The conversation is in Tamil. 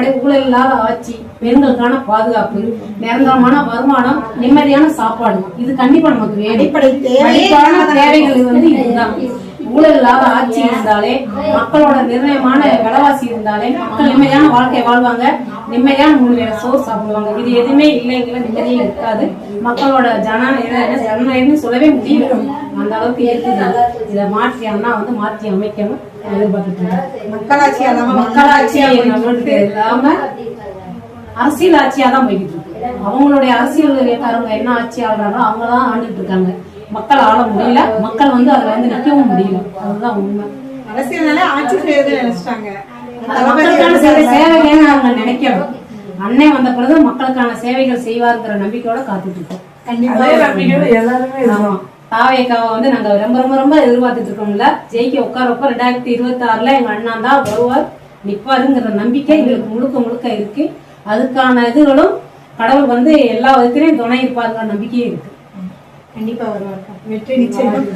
சாப்பாடு, ஊழல் இல்லாத ஆட்சி, பெண்களுக்கான பாதுகாப்பு, நிரந்தரமான வருமானம், நிம்மதியான சாப்பாடு, இது கண்டிப்பா நமக்கு வேணும். அடிப்படை தேவைகள் வந்து இதுதான். ஊழல் இல்லாத ஆட்சி இருந்தாலே, மக்களோட நிர்ணயமான விலைவாசி இருந்தாலே மக்கள் நிம்மதியான வாழ்க்கை வாழ்வாங்க, நிம்மதியான 3 வேளை சோறு சாப்பிடுவாங்க. இது எதுவுமே இல்லைங்கிற நிம்மதியே இருக்காது. மக்களோட ஜனநாயகம்னு சொல்லவே முடியல, அந்த அளவுக்கு இருக்குது. இதை மாற்றி அண்ணா வந்து மாற்றி அமைக்கணும் எதிர்பார்த்துட்டு இருக்காங்க. மக்களாட்சி இல்லாம அரசியல் ஆட்சியா தான் போய்கிட்டு இருக்கு. அவங்களுடைய அரசியல்காரங்க என்ன ஆட்சி ஆடுறாங்களோ அவங்கதான் ஆண்டுட்டு இருக்காங்க. மக்கள் ஆள முடியல, மக்கள் வந்து அதுல வந்து நிற்கவும் முடியல. அதுதான் உண்மை. அரசியல்னால ஆட்சி செய்யறது நினைச்சிட்டாங்க. மக்களுக்கான சேவைகள்னு அவங்க நினைக்கணும். அன்னை வந்த பிறகு மக்களுக்கான சேவைகள் செய்வாருங்கிற நம்பிக்கையோட காத்துட்டு இருக்கோம். தாவேக்காவை வந்து நாங்க ரொம்ப ரொம்ப ரொம்ப எதிர்பார்த்துட்டு இருக்கோம்ல. ஜெயிக்க உட்காரப்ப 2026 எங்க அண்ணா தான் வருவார், நிப்பாருங்கிற நம்பிக்கை எங்களுக்கு முழுக்க முழுக்க இருக்கு. அதுக்கான இதுகளும் கடவுள் வந்து எல்லா விதத்திலையும் துணை இருப்பாருங்கிற நம்பிக்கையும் இருக்கு. கண்டிப்பா வருவார். வெற்றி நிச்சயம்.